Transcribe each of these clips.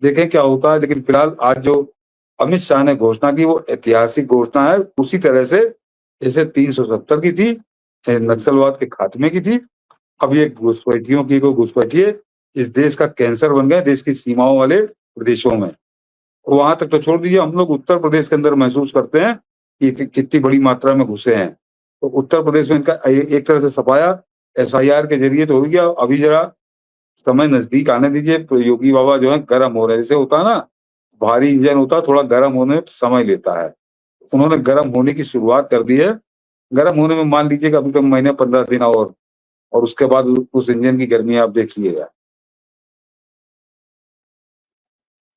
देखें क्या होता है। लेकिन फिलहाल आज जो अमित शाह ने घोषणा की वो ऐतिहासिक घोषणा है, उसी तरह से जैसे 370 की थी, नक्सलवाद के खात्मे की थी, अब ये घुसपैठियों की घुसपैठिए इस देश का कैंसर बन गए, देश की सीमाओं वाले प्रदेशों में। वहां तक तो छोड़ दीजिए, हम लोग उत्तर प्रदेश के अंदर महसूस करते हैं कि कितनी बड़ी मात्रा में घुसे हैं। तो उत्तर प्रदेश में इनका एक तरह से सफाया एसआईआर के जरिए तो हो गया। अभी जरा समय नजदीक आने दीजिए, तो योगी बाबा जो है गर्म हो रहे हैं। जैसे होता है ना, भारी इंजन होता है, थोड़ा गर्म होने में समय लेता है। उन्होंने गर्म होने की शुरुआत कर दी है। गर्म होने में मान लीजिए कि अभी तो महीने 15 दिन और उसके बाद उस इंजन की गर्मी आप देखिएगा।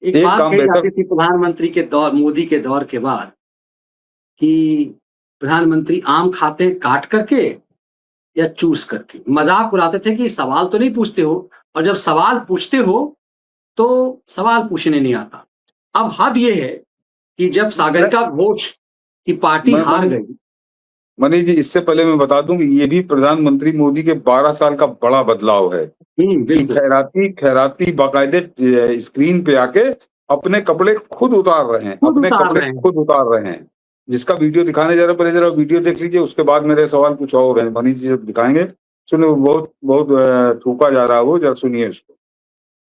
एक बात कही जाती थी प्रधानमंत्री के दौर, मोदी के दौर के बाद, कि प्रधानमंत्री आम खाते हैं काट करके या चूस करके। मजाक उड़ाते थे कि सवाल तो नहीं पूछते हो, और जब सवाल पूछते हो तो सवाल पूछने नहीं आता। अब हद ये है कि जब सागरिका घोष की पार्टी हार गई। मनीष जी, इससे पहले मैं बता दूं कि ये भी प्रधानमंत्री मोदी के 12 साल का बड़ा बदलाव है। खैराती बाकायदे स्क्रीन पे आके अपने कपड़े खुद उतार रहे हैं, जिसका वीडियो दिखाने जा रहे हैं। पहले जरा वीडियो देख लीजिए, उसके बाद मेरे सवाल कुछ और हैं। मनीष जी जब दिखाएंगे, सुनिए, बहुत बहुत थूका जा रहा है वो, जरा सुनिए उसको।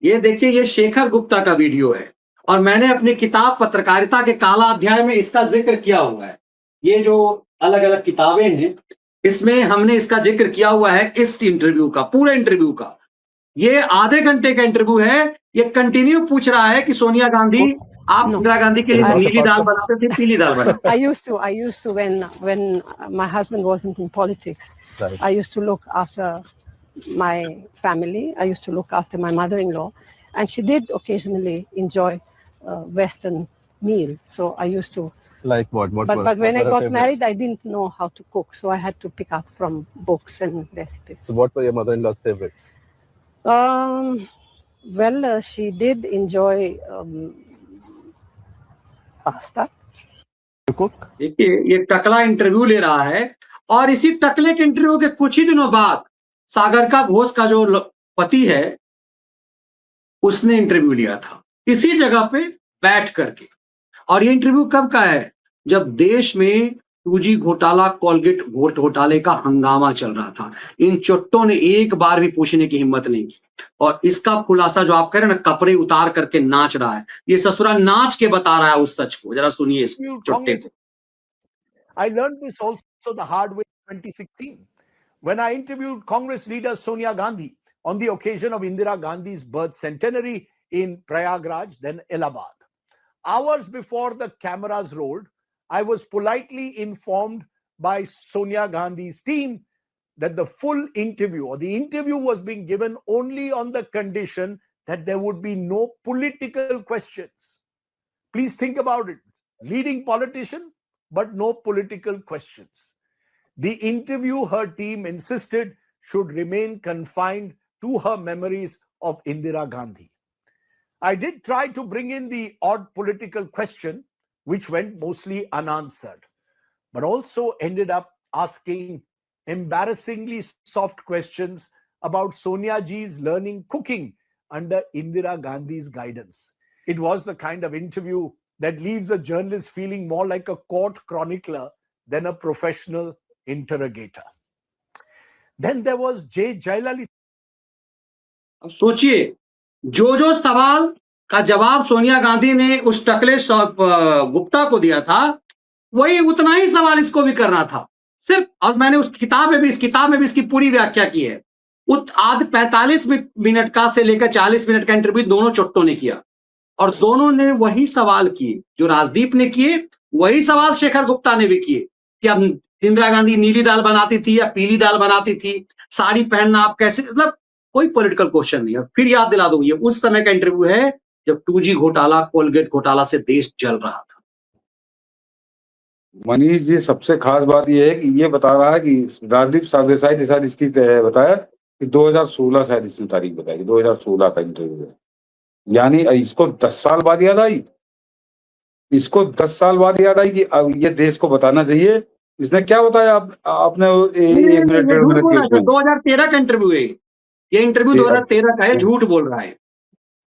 ये देखिए, ये शेखर गुप्ता का वीडियो है, और मैंने अपनी किताब पत्रकारिता के काला अध्याय में इसका जिक्र किया हुआ है। ये जो अलग अलग किताबें हैं, इसमें हमने इसका जिक्र किया हुआ है, इस इंटरव्यू का, पूरे इंटरव्यू का। ये आधे घंटे का इंटरव्यू है। ये कंटिन्यू पूछ रहा है कि सोनिया गांधी, आप इंदिरा गांधी के लिए नीली दाल बनाते थे, पीली दाल बनाते थे? I used to when my husband wasn't in politics, right. I used to look after my family. I used to look after my mother-in-law, and she did occasionally enjoy Western meal. So I used to. Like what? But when I got married, I didn't know how to cook, so I had to pick up from books and recipes. So what were your mother-in-law's favorites? Well, she did enjoy pasta. To cook? देखिए, ये टकला interview ले रहा है, और इसी टकले के interview के कुछ ही दिनों बाद सागरिका घोष का जो पति है, उसने इंटरव्यू लिया था इसी जगह पे बैठ करके। और ये इंटरव्यू कब का है? जब देश में 2G घोटाला, कोलगेट घोटाले का हंगामा चल रहा था। इन चुट्टों ने एक बार भी पूछने की हिम्मत नहीं की। और इसका खुलासा जो आप कह रहे हैं ना, कपड़े उतार करके नाच रहा है, ये ससुरा नाच के बता रहा है उस सच को। जरा सुनिए इस चुट्टे को। I learned this also the hard way in 2016 when I interviewed Congress leader Sonia Gandhi on the occasion of Indira Gandhi's birth centenary in Prayagraj, then Allahabad. Hours before the cameras rolled, I was politely informed by Sonia Gandhi's team that the full interview, or the interview, was being given only on the condition that there would be no political questions. Please think about it. Leading politician, but no political questions. The interview, her team insisted, should remain confined to her memories of Indira Gandhi. I did try to bring in the odd political question, which went mostly unanswered, but also ended up asking embarrassingly soft questions about Sonia Ji's learning cooking under Indira Gandhi's guidance. It was the kind of interview that leaves a journalist feeling more like a court chronicler than a professional interrogator. Then there was J. Jayalalitha. अब सोचिए, जो सवाल का जवाब सोनिया गांधी ने उस टकले गुप्ता को दिया था, वही उतना ही सवाल इसको भी करना था सिर्फ। और मैंने उस किताब में भी, इस किताब में भी इसकी पूरी व्याख्या की है। आध 45 मिनट का से लेकर 40 मिनट का इंटरव्यू दोनों चुट्टों ने किया, और दोनों ने वही सवाल किए जो राजदीप ने किए, वही सवाल शेखर गुप्ता ने भी किए कि अब इंदिरा गांधी नीली दाल बनाती थी या पीली दाल बनाती थी, साड़ी पहनना आप कैसे, मतलब कोई पॉलिटिकल क्वेश्चन नहीं है। फिर याद दिला दो, ये उस समय का इंटरव्यू है जब 2G घोटाला, कोलगेट घोटाला से देश जल रहा था। मनीष जी, सबसे खास बात यह है कि ये बता रहा है कि राजदीप सरदेसाई ने शायद इसकी बताया कि 2016 शायद इसने तारीख बताई, 2016 का इंटरव्यू है। यानी इसको 10 साल बाद याद आई, इसको 10 साल बाद याद आई कि अब ये देश को बताना चाहिए। इसने क्या बताया आपने 1 मिनट 1.5 मिनट? 2013 का इंटरव्यू है ये इंटरव्यू 2013 का है, झूठ बोल रहा है।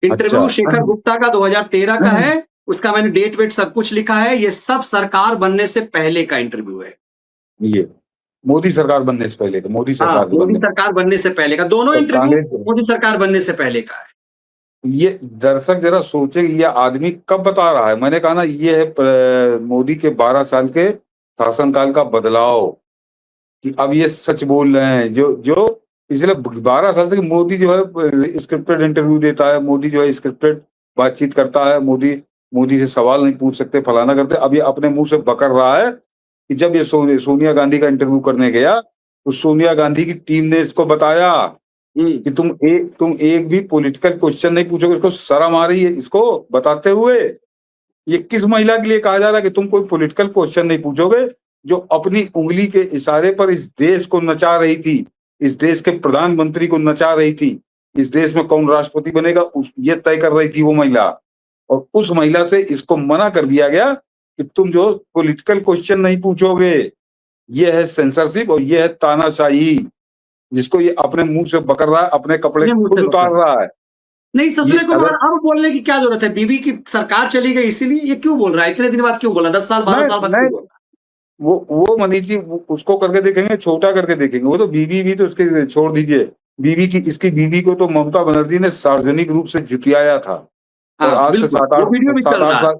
इंटरव्यू अच्छा। शेखर गुप्ता का 2013 का है, उसका मैंने डेट वेट सब कुछ लिखा है। ये सब सरकार बनने से पहले का इंटरव्यू है। ये मोदी सरकार बनने से पहले का, मोदी हाँ, सरकार के मोदी बनने सरकार बनने से पहले का, दोनों और इंटरव्यू कांग्रेस मोदी सरकार बनने से पहले का है। ये दर्शक जरा सोचे कि ये आदमी कब बता रहा है। मैंने कहा ना, ये है मोदी के 12 साल के शासनकाल का बदलाव, कि अब ये सच बोल रहे हैं। जो जो पिछले 12 साल से मोदी जो है स्क्रिप्टेड इंटरव्यू देता है, मोदी जो है स्क्रिप्टेड बातचीत करता है, मोदी से सवाल नहीं पूछ सकते, फलाना करते। अब ये अपने मुंह से बकर रहा है कि जब ये सोनिया गांधी का इंटरव्यू करने गया तो सोनिया गांधी की टीम ने इसको बताया कि तुम एक भी पॉलिटिकल क्वेश्चन नहीं पूछोगे। इसको शर्म आ रही है इसको बताते हुए। ये किस महिला के लिए कहा जा रहा है कि तुम कोई पॉलिटिकल क्वेश्चन नहीं पूछोगे, जो अपनी उंगली के इशारे पर इस देश को नचा रही थी, इस देश के प्रधानमंत्री को नचा रही थी, इस देश में कौन राष्ट्रपति बनेगा ये तय कर रही थी वो महिला। और उस महिला से इसको मना कर दिया गया कि तुम जो पॉलिटिकल क्वेश्चन नहीं पूछोगे। ये है सेंसरशिप और ये है तानाशाही, जिसको ये अपने मुंह से बकर रहा है, अपने कपड़े अपने मुंह खुद से उतार बकर रहा है। नहीं, ससुरे ये को अगर अब बोलने की क्या जरूरत है? बीबी की सरकार चली गई इसीलिए ये क्यों बोल रहा है? इतने दिन बाद क्यों बोला? 10 साल 12 साल बाद क्यों नहीं, बोला? वो मनीष जी उसको करके देखेंगे, छोटा करके देखेंगे। वो तो बीबी भी तो उसके छोड़ दीजिए। इसकी बीबी को तो ममता बनर्जी ने सार्वजनिक रूप से जितियाया था। और हाँ, आज से बिल्कुल, वो वीडियो भी चल रहा है।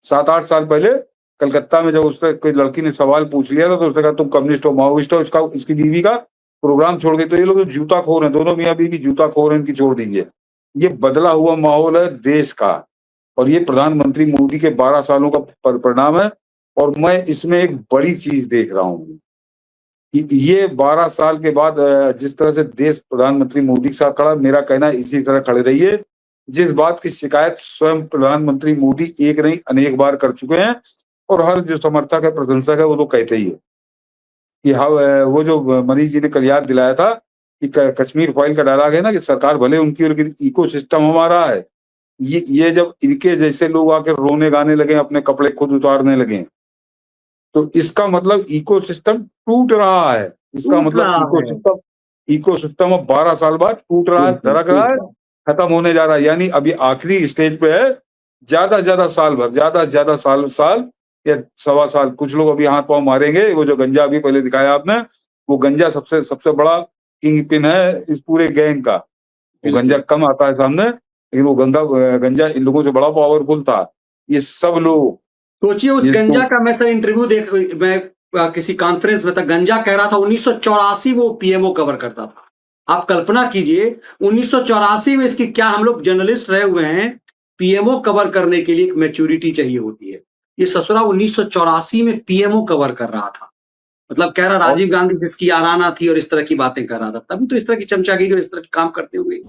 7-8 साल पहले कलकत्ता में जब उससे कोई लड़की ने सवाल पूछ लिया था तो उसने कहा तुम कम्युनिस्ट हो, माओइस्ट हो। इसकी बीवी का प्रोग्राम छोड़ गई। तो ये लोग तो जूता खोर हैं, दोनों मियाँ बीवी जूता खोर हैं, इनकी छोड़ दीजिए। ये बदला हुआ माहौल है देश का, और ये प्रधानमंत्री मोदी के 12 सालों का परिणाम है। और मैं इसमें एक बड़ी चीज देख रहा हूँ कि ये 12 साल के बाद जिस तरह से देश प्रधानमंत्री मोदी के साथ खड़ा, मेरा कहना है इसी तरह खड़े रहिए। जिस बात की शिकायत स्वयं प्रधानमंत्री मोदी एक नहीं अनेक बार कर चुके हैं, और हर जो समर्थक है, प्रशंसक है, वो तो कहते ही है कि हाँ, वो जो मनीष जी ने कल याद दिलाया था कि कश्मीर फाइल का डायलॉग है ना, कि सरकार भले उनकी और इको सिस्टम हमारा है। ये जब इनके जैसे लोग आकर रोने गाने लगे, अपने कपड़े खुद उतारने लगे, तो इसका मतलब इकोसिस्टम टूट रहा है। इसका टूट मतलब रहा है। इकोसिस्टम अब 12 साल बाद टूट रहा है, बिल्कुल, धड़क रहा है, बिल्कुल। खत्म होने जा रहा है। यानी अभी आखिरी स्टेज पे है। ज्यादा से ज्यादा साल भर, ज्यादा से ज्यादा साल या 1.25 साल, कुछ लोग अभी हाथ पांव मारेंगे। वो जो गंजा अभी पहले दिखाया आपने, वो गंजा सबसे बड़ा किंग पिन है इस पूरे गैंग का। वो बिल्कुल। गंजा कम आता है सामने, लेकिन वो गंजा इन लोगों से बड़ा पावरफुल था। ये सब लोग सोचिए उस जिसको गंजा का मैं सर इंटरव्यू मैं किसी कॉन्फ्रेंस में था, गंजा कह रहा था 1984 वो पीएमओ कवर करता था। आप कल्पना कीजिए 1984 में इसकी क्या, हम लोग जर्नलिस्ट रहे हुए हैं, पीएमओ कवर करने के लिए एक मैच्योरिटी चाहिए होती है। ये ससुरा 1984 में पीएमओ कवर कर रहा था। मतलब कह रहा राजीव गांधी जिसकी याराना थी और इस तरह की बातें कर रहा था। तभी तो इस तरह की चमचागिरी और इस तरह के काम करते हुए